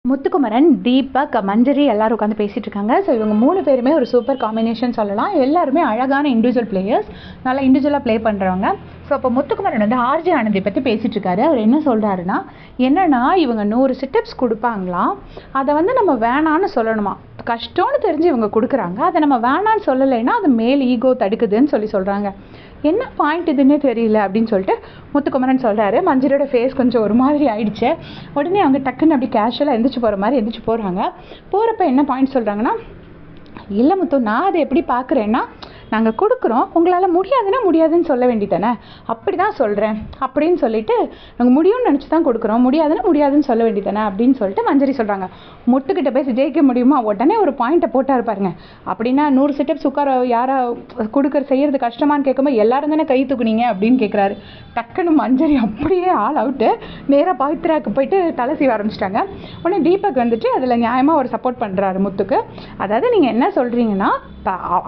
முத்துக்குமரன், தீபக், மஞ்சரி எல்லாரும் உட்காந்து பேசிகிட்டு இருக்காங்க. ஸோ இவங்க 3 பேருமே ஒரு சூப்பர் காம்பினேஷன் சொல்லலாம். எல்லாருமே அழகான இண்டிவிஜுவல் பிளேயர்ஸ், நல்லா இண்டிவிஜுவலாக ப்ளே பண்ணுறவங்க. ஸோ அப்போ முத்துக்குமரன் வந்து ஆர்ஜே ஆனந்தி பற்றி பேசிகிட்டு இருக்காரு. அவர் என்ன சொல்கிறாருன்னா, என்னென்னா இவங்க 100 சிட்டப்ஸ் கொடுப்பாங்களாம், அதை வந்து நம்ம வேணான்னு சொல்லணுமா. கஷ்டம்னு தெரிஞ்சு இவங்க கொடுக்குறாங்க, அதை நம்ம வேணான்னு சொல்லலைன்னா அது மேல் ஈகோ தடுக்குதுன்னு சொல்கிறாங்க. என்ன பாயிண்ட் இதுன்னே தெரியல அப்படின்னு சொல்லிட்டு முத்துக்குமரன் சொல்கிறாரு. மஞ்சரியோட ஃபேஸ் கொஞ்சம் ஒரு மாதிரி ஆயிடுச்சு. உடனே அவங்க டக்குன்னு அப்படி கேஷுவலாக எந்திரிச்சு போகிற மாதிரி எந்திரிச்சு போகிறாங்க. போகிறப்ப என்ன பாயிண்ட் சொல்கிறாங்கன்னா, இல்லை முத்து, நான் அதை எப்படி பார்க்குறேன்னா, நாங்கள் கொடுக்குறோம், உங்களால் முடியாதுன்னா முடியாதுன்னு சொல்ல வேண்டியதானே, அப்படி தான் சொல்கிறேன் அப்படின்னு சொல்லிட்டு, நாங்கள் முடியும்னு நினச்சி தான் கொடுக்குறோம், முடியாதுன்னா முடியாதுன்னு சொல்ல வேண்டியதானே அப்படின்னு சொல்லிட்டு மஞ்சரி சொல்கிறாங்க. முட்டுக்கிட்ட பேசி ஜெயிக்க முடியுமா? உடனே ஒரு பாயிண்ட்டை போட்டார் பாருங்க. அப்படின்னா 100 சிட்டப்ஸ் உட்கார யாரா செய்யறது கஷ்டமானு கேட்கும்போது எல்லாரும் தானே கை தூக்குனீங்க அப்படின்னு கேட்குறாரு. டக்குன்னு மஞ்சரி அப்படியே ஆல் அவுட்டு, நேராக பவித்ராவுக்கு போயிட்டு தலை சீவ ஆரம்பிச்சிட்டாங்க. உடனே தீபக் வந்துட்டு அதில் நியாயமாக ஒரு சப்போர்ட் பண்ணுறாரு முத்துக்கு. அதாவது நீங்கள் என்ன சொல்கிறீங்கன்னா,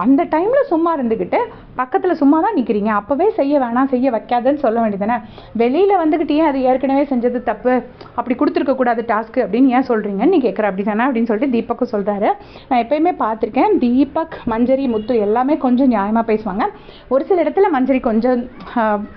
அந்த டைமில் சும்மா இருந்துக்கிட்டு பக்கத்தில் சும்மா தான் நிற்கிறீங்க, அப்போவே செய்ய வேணாம் செய்ய வைக்காதுன்னு சொல்ல வேண்டியதானே. வெளியில் வந்துக்கிட்டு ஏன் அது ஏற்கனவே செஞ்சது தப்பு, அப்படி கொடுத்துருக்கக்கூடாது டாஸ்க்கு அப்படின்னு ஏன் சொல்கிறீங்கன்னு நீ கேட்குற அப்படி தானே அப்படின்னு சொல்லிட்டு தீபக்கும் சொல்கிறாரு. நான் எப்போயுமே பார்த்துருக்கேன், தீபக், மஞ்சரி, முத்து எல்லாமே கொஞ்சம் நியாயமாக பேசுவாங்க. ஒரு சில இடத்துல மஞ்சரி கொஞ்சம்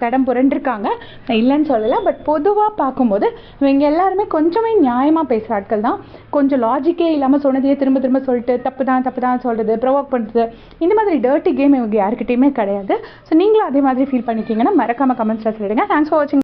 தடம் புரண்டிருக்காங்க, நான் இல்லைன்னு சொல்லலை. பட் பொதுவாக பார்க்கும்போது இவங்க எல்லாருமே கொஞ்சமே நியாயமாக பேசுகிற ஆட்கள் தான். கொஞ்சம் லாஜிக்கே இல்லாமல் சொன்னதையே திரும்ப திரும்ப சொல்லிட்டு தப்பு தான் சொல்கிறது, ப்ரொவோக் பண்ணுறது, இந்த மாதிரி டர்ட்டி கேம் இவங்க யாருக்கிட்டையுமே கிடையாது. ஸோ நீங்களும் அதே மாதிரி ஃபீல் பண்ணிக்கிங்கன்னா மறக்காமல் கமெண்ட்ஸில் சொல்லிடுங்க. தேங்க்ஸ் ஃபார் வாட்சிங்.